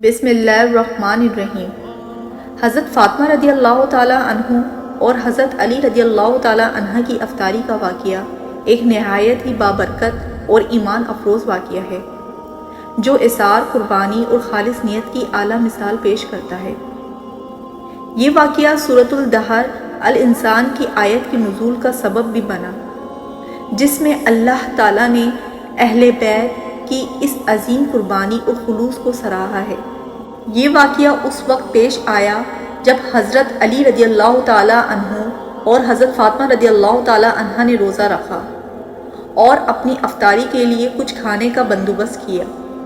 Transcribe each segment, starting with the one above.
بسم اللہ الرحمن الرحیم۔ حضرت فاطمہ رضی اللہ تعالیٰ عنہ اور حضرت علی رضی اللہ تعالیٰ عنہ کی افطاری کا واقعہ ایک نہایت ہی بابرکت اور ایمان افروز واقعہ ہے جو اثار، قربانی اور خالص نیت کی اعلیٰ مثال پیش کرتا ہے۔ یہ واقعہ سورۃ الدہر الانسان کی آیت کے نزول کا سبب بھی بنا، جس میں اللہ تعالیٰ نے اہل بیت کی اس عظیم قربانی اور خلوص کو سراہا ہے۔ یہ واقعہ اس وقت پیش آیا جب حضرت علی رضی اللہ تعالیٰ عنہ اور حضرت فاطمہ رضی اللہ تعالیٰ عنہ نے روزہ رکھا اور اپنی افطاری کے لیے کچھ کھانے کا بندوبست کیا۔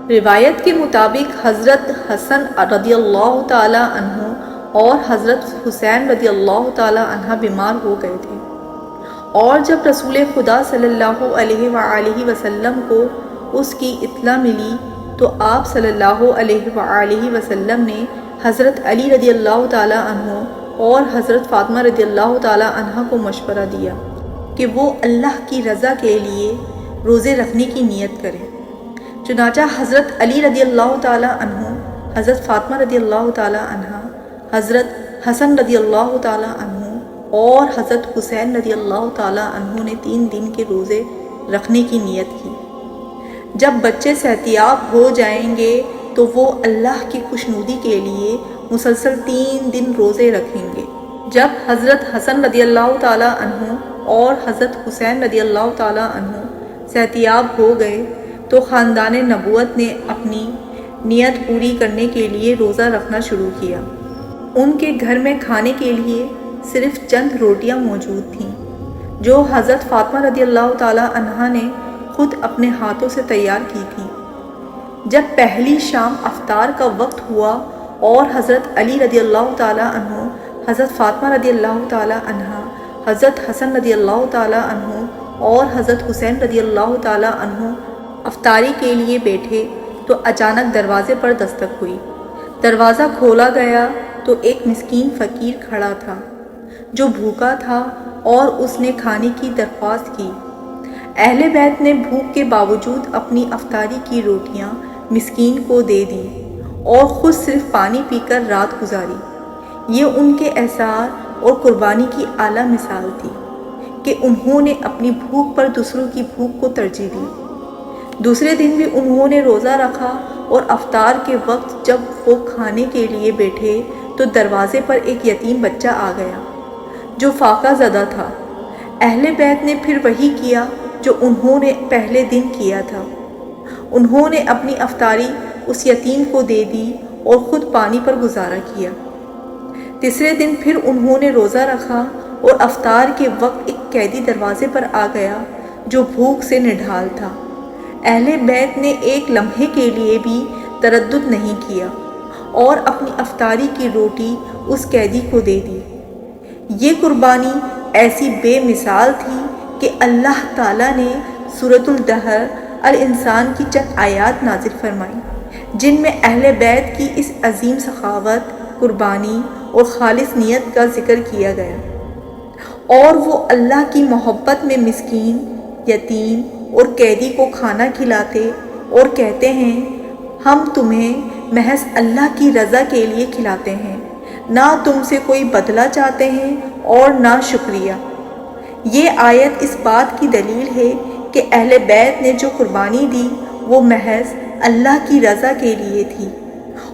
روایت کے مطابق حضرت حسن رضی اللہ تعالیٰ عنہ اور حضرت حسین رضی اللہ تعالیٰ عنہ بیمار ہو گئے تھے، اور جب رسول خدا صلی اللہ علیہ وآلہ وسلم کو اس کی اطلاع ملی تو آپ صلی اللہ علیہ وآلہ وسلم نے حضرت علی رضی اللہ تعالیٰ عنہ اور حضرت فاطمہ رضی اللہ تعالیٰ عنہ کو مشورہ دیا کہ وہ اللہ کی رضا کے لیے روزے رکھنے کی نیت کریں۔ چنانچہ حضرت علی رضی اللہ تعالیٰ عنہ، حضرت فاطمہ رضی اللہ تعالیٰ عنہ، حضرت حسن رضی اللہ تعالیٰ عنہ اور حضرت حسین رضی اللہ تعالیٰ عنہ نے 3 دن کے روزے رکھنے کی نیت کی۔ جب بچے صحتیاب ہو جائیں گے تو وہ اللہ کی خوشنودی کے لیے مسلسل 3 دن روزے رکھیں گے۔ جب حضرت حسن رضی اللہ تعالیٰ عنہ اور حضرت حسین رضی اللہ تعالیٰ عنہ صحتیاب ہو گئے تو خاندان نبوت نے اپنی نیت پوری کرنے کے لیے روزہ رکھنا شروع کیا۔ ان کے گھر میں کھانے کے لیے صرف چند روٹیاں موجود تھیں جو حضرت فاطمہ رضی اللہ تعالیٰ عنہ نے خود اپنے ہاتھوں سے تیار کی تھی۔ جب پہلی شام افطار کا وقت ہوا اور حضرت علی رضی اللہ تعالیٰ عنہ، حضرت فاطمہ رضی اللہ تعالیٰ عنہ، حضرت حسن رضی اللہ تعالیٰ عنہ اور حضرت حسین رضی اللہ تعالیٰ عنہ افطاری کے لیے بیٹھے تو اچانک دروازے پر دستک ہوئی۔ دروازہ کھولا گیا تو ایک مسکین فقیر کھڑا تھا جو بھوکا تھا اور اس نے کھانے کی درخواست کی۔ اہل بیت نے بھوک کے باوجود اپنی افطاری کی روٹیاں مسکین کو دے دی اور خود صرف پانی پی کر رات گزاری۔ یہ ان کے احسان اور قربانی کی اعلیٰ مثال تھی کہ انہوں نے اپنی بھوک پر دوسروں کی بھوک کو ترجیح دی۔ دوسرے دن بھی انہوں نے روزہ رکھا اور افطار کے وقت جب وہ کھانے کے لیے بیٹھے تو دروازے پر ایک یتیم بچہ آ گیا جو فاقہ زدہ تھا۔ اہل بیت نے پھر وہی کیا جو انہوں نے پہلے دن کیا تھا۔ انہوں نے اپنی افطاری اس یتیم کو دے دی اور خود پانی پر گزارا کیا۔ تیسرے دن پھر انہوں نے روزہ رکھا اور افطار کے وقت ایک قیدی دروازے پر آ گیا جو بھوک سے نڈھال تھا۔ اہل بیت نے ایک لمحے کے لیے بھی تردد نہیں کیا اور اپنی افطاری کی روٹی اس قیدی کو دے دی۔ یہ قربانی ایسی بے مثال تھی کہ اللہ تعالیٰ نے سورۃ الدہر الانسان کی چند آیات نازل فرمائیں جن میں اہل بیت کی اس عظیم سخاوت، قربانی اور خالص نیت کا ذکر کیا گیا، اور وہ اللہ کی محبت میں مسکین، یتیم اور قیدی کو کھانا کھلاتے اور کہتے ہیں ہم تمہیں محض اللہ کی رضا کے لیے کھلاتے ہیں، نہ تم سے کوئی بدلہ چاہتے ہیں اور نہ شکریہ۔ یہ آیت اس بات کی دلیل ہے کہ اہل بیت نے جو قربانی دی وہ محض اللہ کی رضا کے لیے تھی،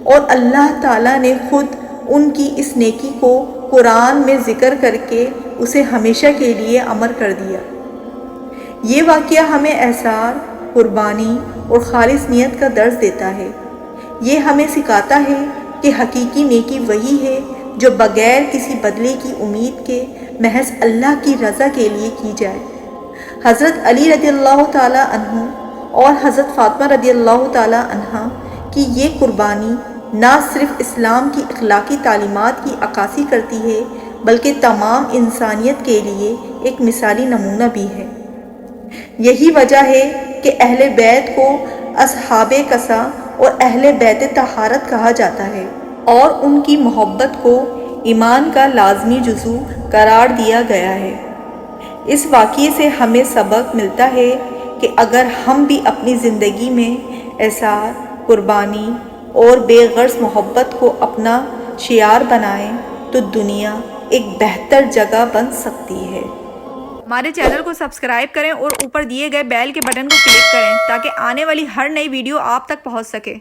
اور اللہ تعالیٰ نے خود ان کی اس نیکی کو قرآن میں ذکر کر کے اسے ہمیشہ کے لیے امر کر دیا۔ یہ واقعہ ہمیں احسان، قربانی اور خالص نیت کا درس دیتا ہے۔ یہ ہمیں سکھاتا ہے کہ حقیقی نیکی وہی ہے جو بغیر کسی بدلے کی امید کے محض اللہ کی رضا کے لیے کی جائے۔ حضرت علی رضی اللہ تعالیٰ عنہ اور حضرت فاطمہ رضی اللہ تعالیٰ عنہ کی یہ قربانی نہ صرف اسلام کی اخلاقی تعلیمات کی عکاسی کرتی ہے بلکہ تمام انسانیت کے لیے ایک مثالی نمونہ بھی ہے۔ یہی وجہ ہے کہ اہل بیت کو اصحاب قصہ اور اہل بیت طہارت کہا جاتا ہے، اور ان کی محبت کو ایمان کا لازمی جزو قرار دیا گیا ہے۔ اس واقعے سے ہمیں سبق ملتا ہے کہ اگر ہم بھی اپنی زندگی میں احسان، قربانی اور بے غرض محبت کو اپنا شعار بنائیں تو دنیا ایک بہتر جگہ بن سکتی ہے۔ ہمارے چینل کو سبسکرائب کریں اور اوپر دیے گئے بیل کے بٹن کو کلک کریں تاکہ آنے والی ہر نئی ویڈیو آپ تک پہنچ سکے۔